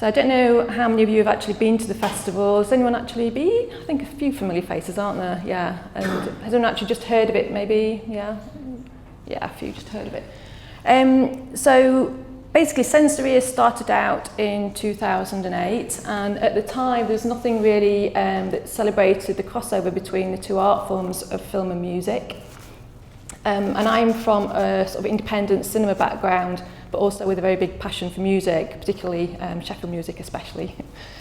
So I don't know how many of you have actually been to the festival. Has anyone actually been? I think a few familiar faces, aren't there? Yeah. And has anyone actually just heard of it maybe? Yeah. Yeah, a few just heard of it. So basically Sensoria started out in 2008, and at the time there's nothing really that celebrated the crossover between the two art forms of film and music. And I'm from a sort of independent cinema background, but also with a very big passion for music, particularly Sheffield music especially.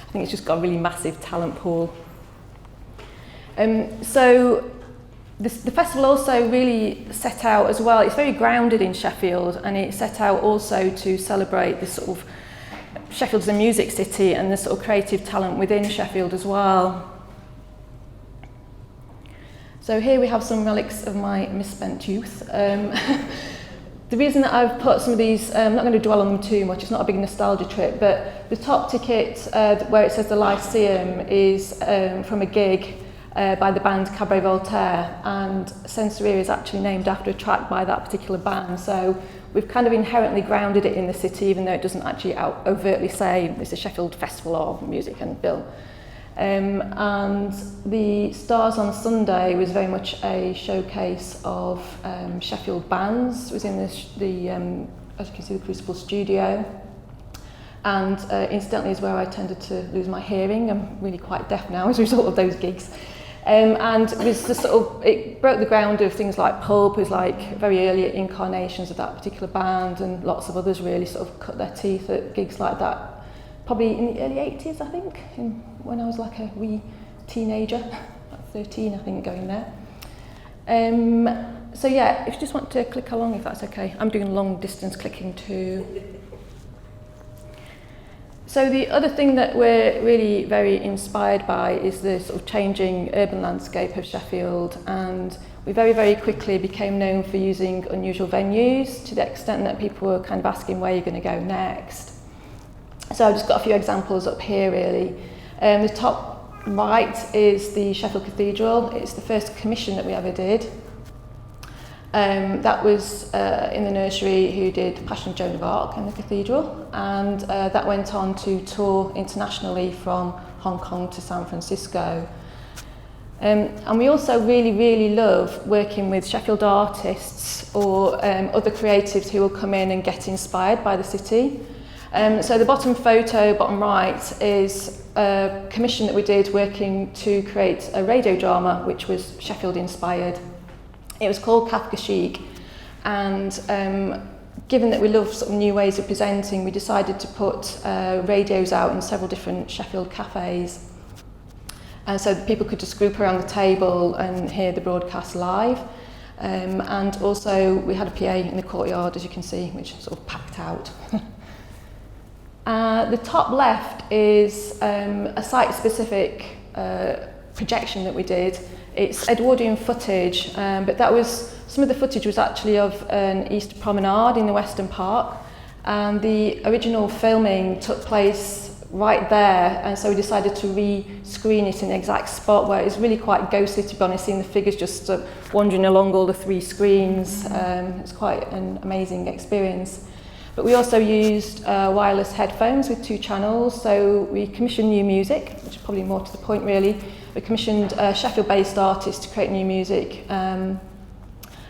I think it's just got a really massive talent pool. So the festival also really set out as well, it's very grounded in Sheffield, and it set out also to celebrate this sort of Sheffield as a music city and the sort of creative talent within Sheffield as well. So here we have some relics of my misspent youth. The reason that I've put some of these, I'm not going to dwell on them too much, it's not a big nostalgia trip, but the top ticket where it says the Lyceum is from a gig by the band Cabaret Voltaire, and Sensoria is actually named after a track by that particular band. So we've kind of inherently grounded it in the city, even though it doesn't actually overtly say it's a Sheffield festival or music and bill. And the Stars on Sunday was very much a showcase of Sheffield bands. It was in the as you can see, the Crucible studio. And incidentally is where I tended to lose my hearing. I'm really quite deaf now as a result of those gigs. And it was the sort of, it broke the ground of things like Pulp, was like very early incarnations of that particular band, and lots of others really sort of cut their teeth at gigs like that. Probably in the early 80s, I think, when I was like a wee teenager, like 13, I think, going there. So yeah, if you just want to click along, if that's okay. I'm doing long distance clicking too. So the other thing that we're really very inspired by is the sort of changing urban landscape of Sheffield, and we very, very quickly became known for using unusual venues to the extent that people were kind of asking where you're going to go next. So I've just got a few examples up here really. The top right is the Sheffield Cathedral. It's the first commission that we ever did. That was in the nursery who did Passion of Joan of Arc in the cathedral, and that went on to tour internationally from Hong Kong to San Francisco. And we also really, really love working with Sheffield artists or other creatives who will come in and get inspired by the city. So the bottom photo, bottom right, is a commission that we did working to create a radio drama which was Sheffield inspired. It was called Kafka Chic, and given that we love sort of new ways of presenting, we decided to put radios out in several different Sheffield cafes, and so that people could just group around the table and hear the broadcast live. And also we had a PA in the courtyard, as you can see, which sort of packed out. The top left is a site-specific projection that we did. It's Edwardian footage, but that was, some of the footage was actually of an Easter promenade in the Western Park, and the original filming took place right there, and so we decided to re-screen it in the exact spot where it's really quite ghostly, to be honest, seeing the figures just wandering along all the three screens. It's quite an amazing experience. But we also used wireless headphones with 2 channels, so we commissioned new music, which is probably more to the point really. We commissioned Sheffield-based artists to create new music, and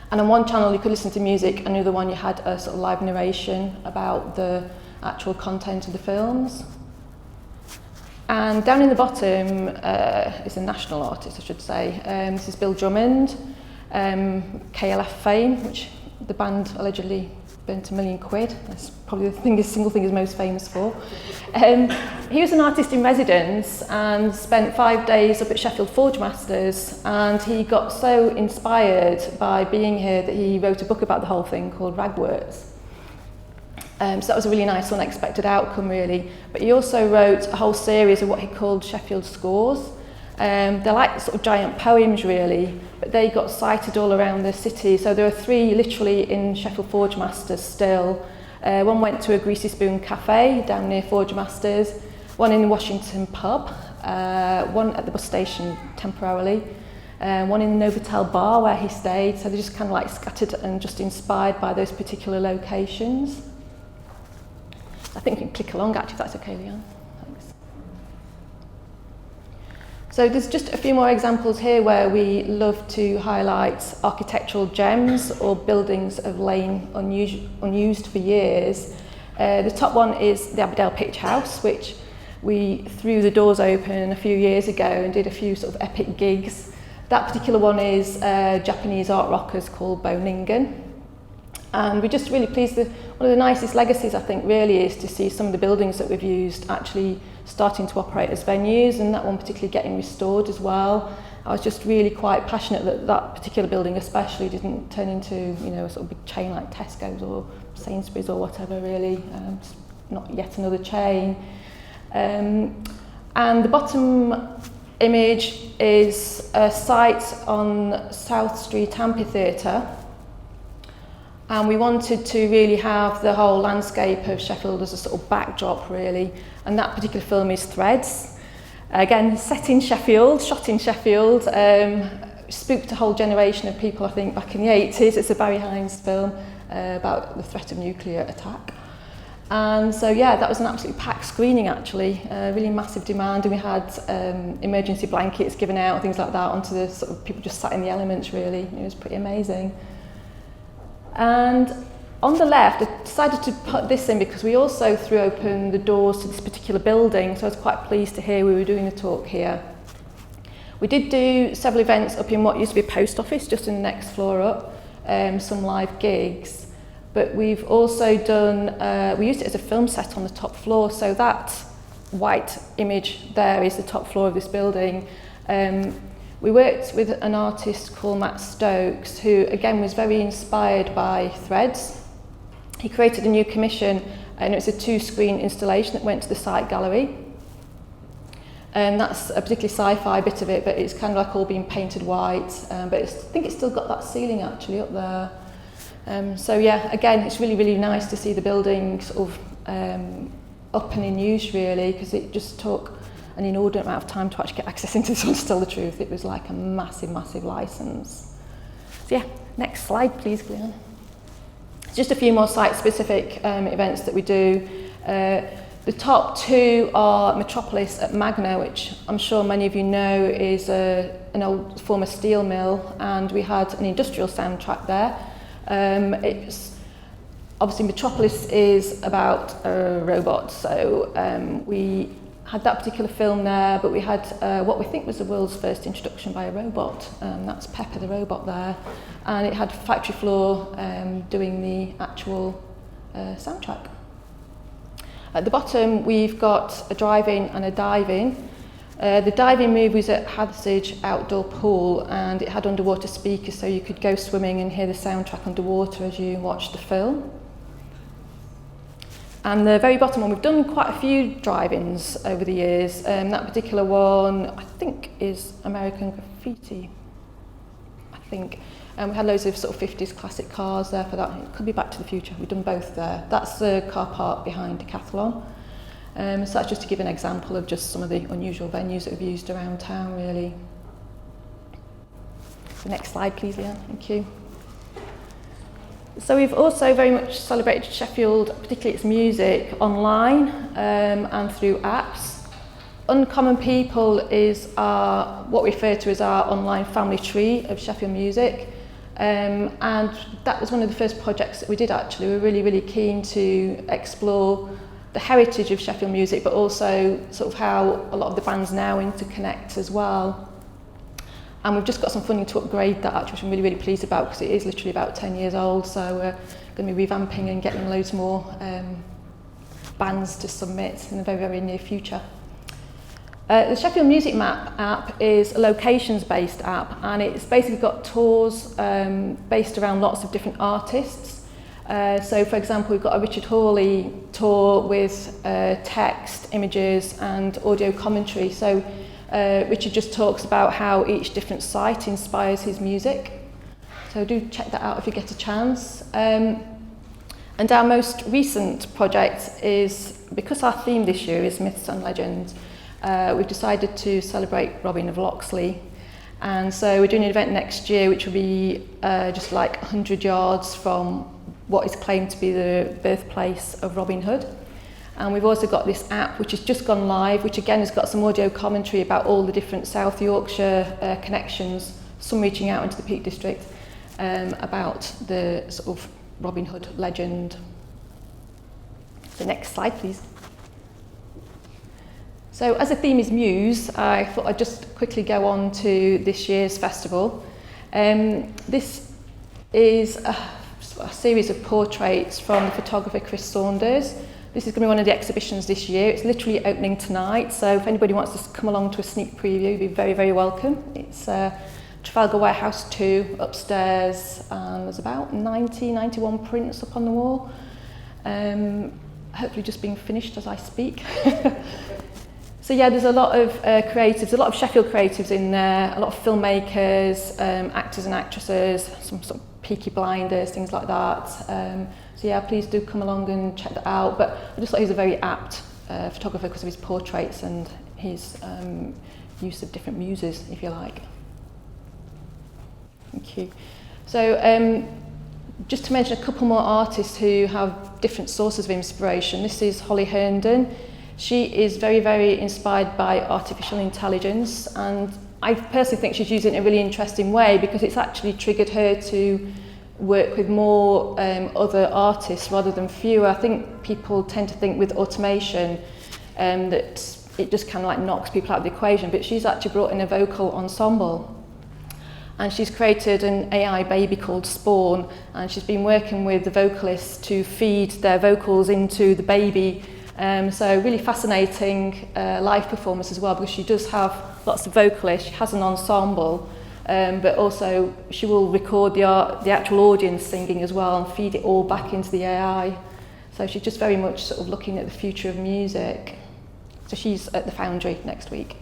on one channel you could listen to music, and the other one you had a sort of live narration about the actual content of the films. And down in the bottom is a national artist, I should say. This is Bill Drummond, KLF fame, which the band allegedly burnt £1 million. That's probably the single thing he's most famous for. He was an artist in residence and spent 5 days up at Sheffield Forge Masters, and he got so inspired by being here that he wrote a book about the whole thing called Ragworts. So that was a really nice unexpected outcome really. But he also wrote a whole series of what he called Sheffield Scores. They're like sort of giant poems really, but they got cited all around the city. So there are 3 literally in Sheffield Forge Masters still. One went to a Greasy Spoon cafe down near Forge Masters, one in the Washington pub, one at the bus station temporarily, one in the Novotel bar where he stayed. So they're just kind of like scattered and just inspired by those particular locations. I think you can click along actually, if that's okay, Leanne. So there's just a few more examples here where we love to highlight architectural gems or buildings that have lain unused for years. The top one is the Aberdale Pitch House, which we threw the doors open a few years ago and did a few sort of epic gigs. That particular one is Japanese art rockers called Boningen. And we're just really pleased that one of the nicest legacies, I think, really is to see some of the buildings that we've used actually starting to operate as venues, and that one particularly getting restored as well. I was just really quite passionate that that particular building especially didn't turn into, you know, a sort of big chain like Tesco's or Sainsbury's or whatever, really. Not yet another chain. And the bottom image is a site on South Street Amphitheatre. And we wanted to really have the whole landscape of Sheffield as a sort of backdrop, really. And that particular film is Threads. Again, set in Sheffield, shot in Sheffield. Spooked a whole generation of people, I think, back in the 80s. It's a Barry Hines film about the threat of nuclear attack. And so, yeah, that was an absolutely packed screening, actually. Really massive demand. And we had emergency blankets given out and things like that onto the sort of people just sat in the elements, really. It was pretty amazing. And on the left, I decided to put this in because we also threw open the doors to this particular building, so I was quite pleased to hear we were doing a talk here. We did do several events up in what used to be a post office, just in the next floor up, some live gigs, but we've also done, we used it as a film set on the top floor, so that white image there is the top floor of this building. We worked with an artist called Matt Stokes, who again was very inspired by Threads. He created a new commission, and it was a 2-screen installation that went to the site gallery. And that's a particularly sci-fi bit of it, but it's kind of like all being painted white. But I think it's still got that ceiling actually up there. So yeah, again, it's really, really nice to see the building sort of up and in use, really, because it just took an inordinate amount of time to actually get access into this one, to tell the truth. It was like a massive, massive license. So yeah, next slide, please, Glenn. Just a few more site-specific events that we do. The top two are Metropolis at Magna, which I'm sure many of you know is an old former steel mill, and we had an industrial soundtrack there. It's obviously Metropolis is about a robot, so we had that particular film there, but we had what we think was the world's first introduction by a robot. That's Pepper the robot there, and it had Factory Floor doing the actual soundtrack. At the bottom, we've got a drive-in and a dive-in. The dive-in move was at Hathersage Outdoor Pool, and it had underwater speakers, so you could go swimming and hear the soundtrack underwater as you watched the film. And the very bottom one, we've done quite a few drive-ins over the years. That particular one, I think, is American Graffiti, I think. We had loads of sort of 50s classic cars there for that. It could be Back to the Future. We've done both there. That's the car park behind Decathlon. So that's just to give an example of just some of the unusual venues that we've used around town, really. The next slide, please, Leanne. Thank you. So we've also very much celebrated Sheffield, particularly its music, online and through apps. Uncommon People is what we refer to as our online family tree of Sheffield music. And that was one of the first projects that we did, actually. We were really, really keen to explore the heritage of Sheffield music, but also sort of how a lot of the bands now interconnect as well. And we've just got some funding to upgrade that, actually, which I'm really, really pleased about, because it is literally about 10 years old. So we're going to be revamping and getting loads more bands to submit in the very, very near future. The Sheffield Music Map app is a locations-based app, and it's basically got tours based around lots of different artists. So, for example, we've got a Richard Hawley tour with text, images, and audio commentary. So Richard just talks about how each different site inspires his music. So do check that out if you get a chance. And our most recent project is, because our theme this year is Myths and Legends, we've decided to celebrate Robin of Locksley. And so we're doing an event next year which will be just like 100 yards from what is claimed to be the birthplace of Robin Hood. And we've also got this app which has just gone live, which again has got some audio commentary about all the different South Yorkshire connections, some reaching out into the Peak District, about the sort of Robin Hood legend. The next slide, please. So as the theme is Muse, I thought I'd just quickly go on to this year's festival. This is a series of portraits from the photographer Chris Saunders. This is going to be one of the exhibitions this year. It's literally opening tonight, so if anybody wants to come along to a sneak preview, you'd be very, very welcome. It's Trafalgar Warehouse 2 upstairs, and there's about 91 prints up on the wall. Hopefully just being finished as I speak. So yeah, there's a lot of creatives, a lot of Sheffield creatives in there, a lot of filmmakers, actors and actresses, some sort of Peaky Blinders, things like that. So yeah, please do come along and check that out. But I just thought he was a very apt photographer because of his portraits and his use of different muses, if you like. Thank you. So just to mention a couple more artists who have different sources of inspiration. This is Holly Herndon. She is very, very inspired by artificial intelligence, and I personally think she's using it in a really interesting way because it's actually triggered her to work with more other artists rather than fewer. I think people tend to think with automation that it just kind of like knocks people out of the equation, but she's actually brought in a vocal ensemble. And she's created an AI baby called Spawn, and she's been working with the vocalists to feed their vocals into the baby. So really fascinating live performance as well, because she does have lots of vocalists, she has an ensemble, but also she will record the actual audience singing as well and feed it all back into the AI. So she's just very much sort of looking at the future of music. So she's at the Foundry next week.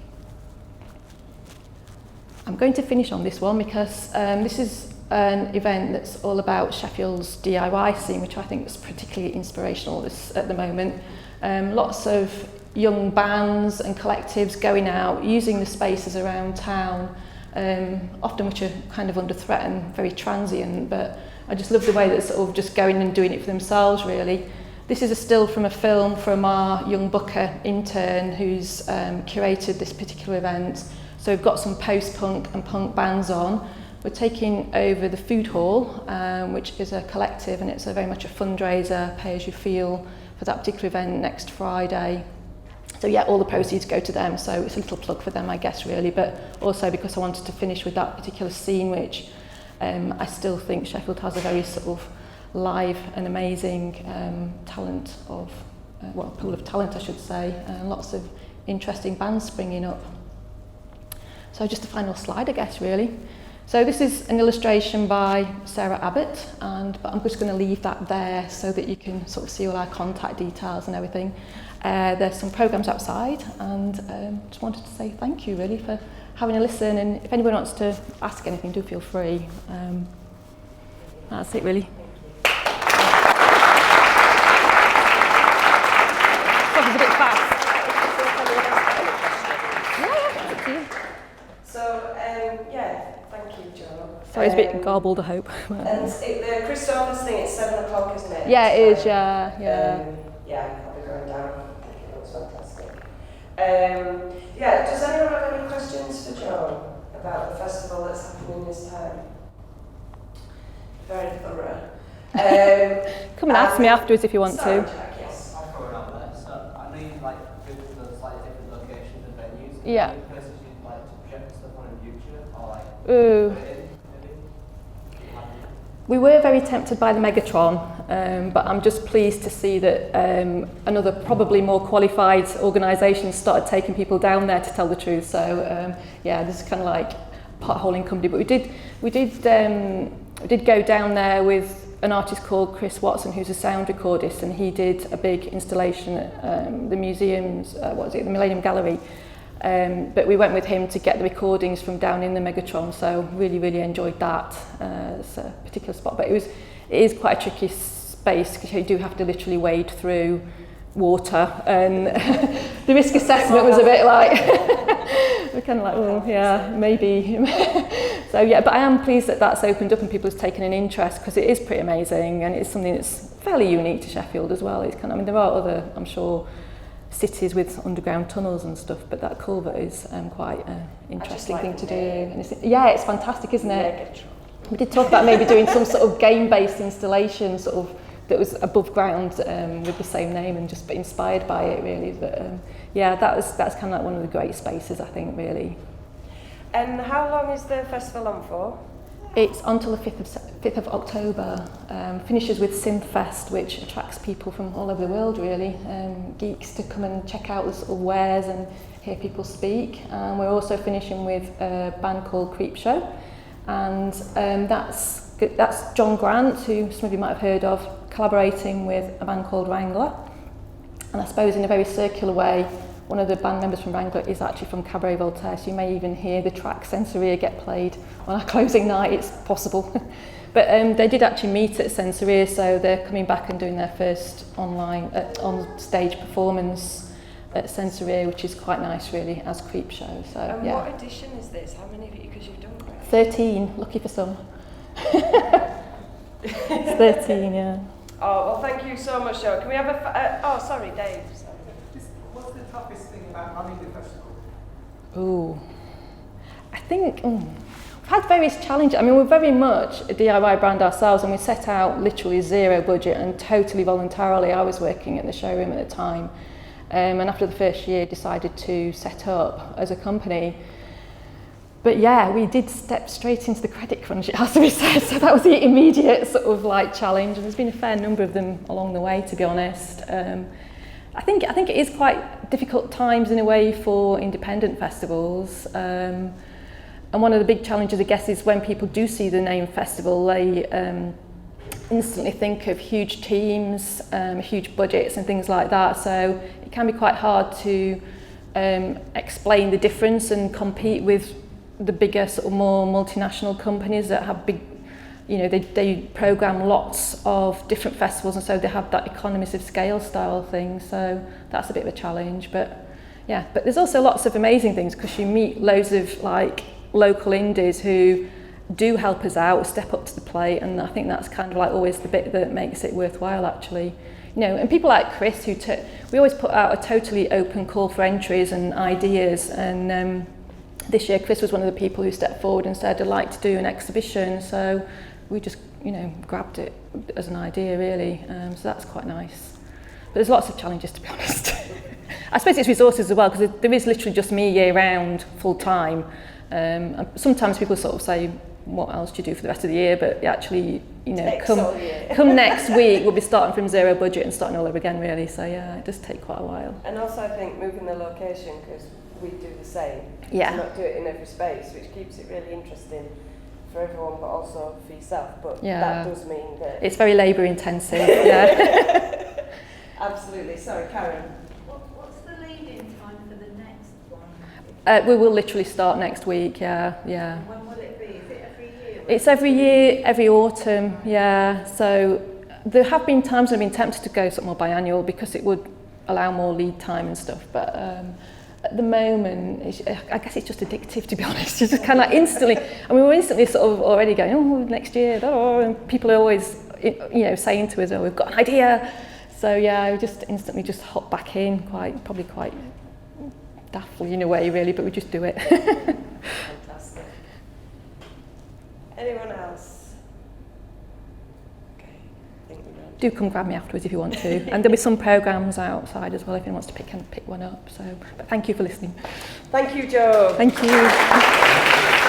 I'm going to finish on this one because this is an event that's all about Sheffield's DIY scene, which I think is particularly inspirational at the moment. Lots of young bands and collectives going out, using the spaces around town, often which are kind of under threat and very transient, but I just love the way that sort of just going and doing it for themselves, really. This is a still from a film from our young booker intern who's curated this particular event. So we've got some post-punk and punk bands on. We're taking over the food hall, which is a collective, and it's very much a fundraiser, pay-as-you-feel, for that particular event next Friday. So yeah, all the proceeds go to them, so it's a little plug for them, I guess, really, but also because I wanted to finish with that particular scene, which I still think Sheffield has a very sort of live and amazing talent of, pool of talent, I should say, and lots of interesting bands springing up. So just the final slide, I guess, really. So this is an illustration by Sarah Abbott, but I'm just going to leave that there so that you can sort of see all our contact details and everything. There's some programmes outside, and just wanted to say thank you really for having a listen, and if anyone wants to ask anything, do feel free. That's it really. That was a bit fast. Yeah, it's up to you. So, thank you, Jo. Sorry, it's a bit garbled, I hope. And the Chris Saunders thing, it's 7 o'clock, isn't it? Yeah, it is, yeah. I'll be going down. I think it looks fantastic. Does anyone have any questions for Jo about the festival that's happening this time? Very thorough. Come and ask me afterwards if you want sorry, to. Jack, yes. I've got around there. So I know you go to the slightly different locations and venues. Yeah. Are there places you'd like to project stuff on in future, or Ooh. put it in, maybe? We were very tempted by the Megatron, but I'm just pleased to see that another probably more qualified organisation started taking people down there, to tell the truth. So this is kind of like potholing company. But we did go down there with an artist called Chris Watson, who's a sound recordist, and he did a big installation at the museum's, the Millennium Gallery. But we went with him to get the recordings from down in the Megatron, so really, really enjoyed that. It's a particular spot, but it is quite a tricky space because you do have to literally wade through water, and the risk assessment was a bit like, we're kind of like, well, yeah, maybe. So yeah, but I am pleased that that's opened up and people have taken an interest, because it is pretty amazing, and it's something that's fairly unique to Sheffield as well. It's kind of, I mean, there are other, I'm sure, cities with underground tunnels and stuff, but that culvert is quite an interesting thing to do. And it's fantastic, isn't it? We did talk about maybe doing some sort of game-based installation, sort of that was above ground with the same name, and just inspired by it really. But that's kind of like one of the great spaces, I think, really. And how long is the festival on for? It's until the 5th of October. Finishes with Synthfest, which attracts people from all over the world, really. Geeks to come and check out the sort of wares and hear people speak. And we're also finishing with a band called Creepshow. And that's John Grant, who some of you might have heard of, collaborating with a band called Wrangler. And I suppose in a very circular way, one of the band members from Wrangler is actually from Cabaret Voltaire, so you may even hear the track Sensoria get played on our closing night, it's possible. But they did actually meet at Sensoria, so they're coming back and doing their first on-stage performance at Sensoria, which is quite nice really, as Creepshow. So, and what edition is this? How many of you, because you've done quite 13, lucky for some. It's 13, yeah. Oh, well, thank you so much, Joe. Can we have sorry, Dave. Sorry. What's the toughest thing about running the festival? I think we've had various challenges. I mean, we're very much a DIY brand ourselves, and we set out literally zero budget and totally voluntarily. I was working at the showroom at the time, and after the first year decided to set up as a company. But yeah, we did step straight into the credit crunch, it has to be said, so that was the immediate sort of like challenge, and there's been a fair number of them along the way, to be honest. I think it is quite difficult times in a way for independent festivals, and one of the big challenges, I guess, is when people do see the name festival, they instantly think of huge teams, huge budgets and things like that, so it can be quite hard to explain the difference and compete with the bigger sort of more multinational companies that have big, they program lots of different festivals, and so they have that economies of scale style thing, so that's a bit of a challenge. But there's also lots of amazing things, because you meet loads of like local indies who do help us out, step up to the plate, and I think that's kind of like always the bit that makes it worthwhile actually. And people like Chris, we always put out a totally open call for entries and ideas, and this year Chris was one of the people who stepped forward and said, I'd like to do an exhibition, so we just grabbed it as an idea really, so that's quite nice. But there's lots of challenges, to be honest. I suppose it's resources as well, because there is literally just me year round, full time. And sometimes people sort of say, what else do you do for the rest of the year? But actually, come next week, we'll be starting from zero budget and starting all over again really, so yeah, it does take quite a while. And also I think moving the location, because we do the same, yeah. to not do it in every space, which keeps it really interesting for everyone, but also for yourself. But that does mean that it's very labour intensive. Yeah. Absolutely. Sorry, Karen. What's the lead-in time for the next one? We will literally start next week. Yeah. When will it be? Is it every year? It's every year, every autumn. Yeah. So there have been times I've been tempted to go something more biannual, because it would allow more lead time and stuff. But at the moment, I guess it's just addictive, to be honest. It's just kind of like instantly, we're instantly sort of already going, oh, next year, and people are always, saying to us, oh, we've got an idea. So yeah, we just instantly just hop back in, probably quite daftly in a way, really, but we just do it. Fantastic. Anyone else? Okay, I think we're done. Do come grab me afterwards if you want to, and there'll be some programmes outside as well if anyone wants to pick one up. So, but thank you for listening. Thank you, Joe. Thank you.